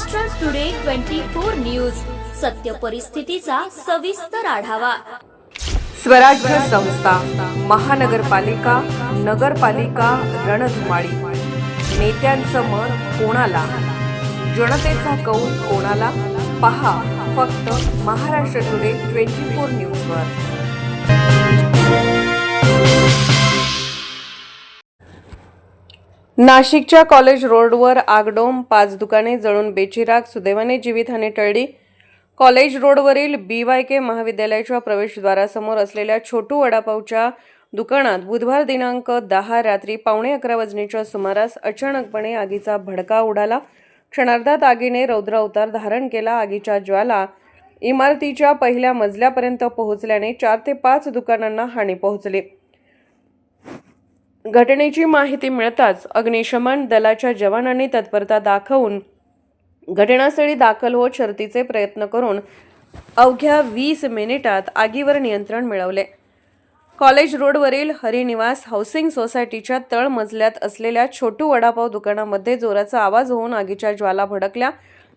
Maharashtra today 24 news, सत्य परिस्थितीचा सविस्तर आढावा। स्वराज्य संस्था, महानगरपालिका, नगरपालिका रणधुमाळी। नेत्यांचं मत कोणाला, जनतेचा कौल कोणाला? पहा फक्त महाराष्ट्र टुडे 24 न्यूजवर। नाशिकच्या कॉलेज रोडवर आगडोंब, 5 दुकाने जळून बेचिराग, सुदैवाने जीवितहानी टळली। कॉलेज रोडवरील BYK महाविद्यालयाच्या प्रवेशद्वारासमोर असलेल्या छोटू वडापावच्या दुकानात बुधवार दिनांक 10 रात्री 11:15 वाजण्याच्या सुमारास अचानकपणे आगीचा भडका उडाला। क्षणार्धात आगीने रौद्र अवतार धारण केला। आगीच्या ज्वाला इमारतीच्या पहिल्या मजल्यापर्यंत पोहोचल्याने 4 ते 5 दुकानांना हानी पोहोचली। घटनेची माहिती मिळताच अग्निशमन दलाच्या जवानांनी तत्परता दाखवून घटनास्थळी दाखल होत शर्थीचे प्रयत्न करून अवघ्या 20 मिनिटात आगीवर नियंत्रण मिळवले। कॉलेज रोडवरील हरिनिवास हाऊसिंग सोसायटीच्या तळ मजल्यात असलेल्या छोटू वडापाव दुकानामध्ये जोराचा आवाज होऊन आगीच्या ज्वाला भडकल्या।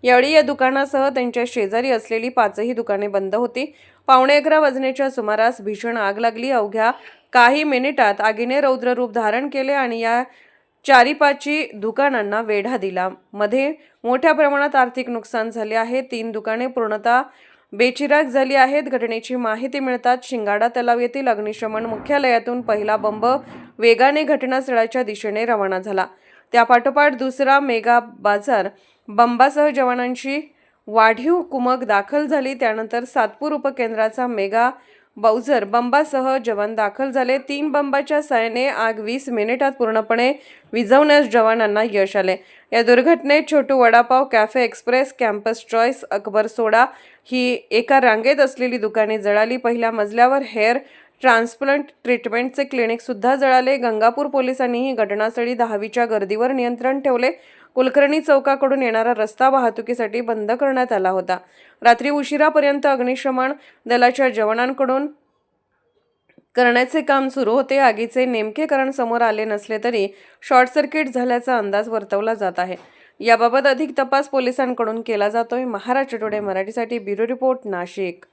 यावेळी या दुकानासह त्यांच्या शेजारी असलेली 5ही दुकाने बंद होती। 11:15 वाजण्याच्या सुमारास भीषण आग लागली। अवघ्या काही मिनिटात आगीने रौद्र रूप धारण केले आणि या 4-5 दुकानांना वेढा दिला। मध्ये मोठ्या प्रमाणात आर्थिक नुकसान झाले आहे। 3 दुकाने पूर्णतः बेचिराग झाली आहेत। घटनेची माहिती मिळताच शिंगाडा तलाव येथील अग्निशमन मुख्यालयातून पहिला बंब वेगाने घटनास्थळाच्या दिशेने रवाना झाला। त्यापाठोपाठ दुसरा मेगा बाजार बंबासह जवानांची वाढीव कुमक दाखल झाली। त्यानंतर सातपूर उपकेंद्राचा मेगा बाउझर बंबासह जवान दाखल झाले। 3 बंबाच्या साहाय्याने आग 20 मिनिटात पूर्णपणे विझवण्यास जवानांना यश आले। या दुर्घटनेत Chhotu Vadapav, cafe express, campus choice, Akbar soda ही एका रांगेत असलेली दुकाने जळाली। पहिल्या मजल्यावर हेअर ट्रान्सप्लांट ट्रीटमेंटचे क्लिनिक सुद्धा जळाले। गंगापूर पोलिसांनीही घटनास्थळी 10वीच्या गर्दीवर नियंत्रण ठेवले। कुलकर्णी चौकाकडून येणारा रस्ता वाहतुकीसाठी बंद करण्यात आला होता। रात्री उशिरापर्यंत अग्निशमन दलाच्या जवानांकडून करण्याचे काम सुरू होते। आगीचे नेमके कारण समोर आले नसले तरी शॉर्ट सर्किट झाल्याचा अंदाज वर्तवला जात आहे। याबाबत अधिक तपास पोलिसांकडून केला जातोय। महाराष्ट्र टुडे मराठीसाठी ब्युरो रिपोर्ट, नाशिक।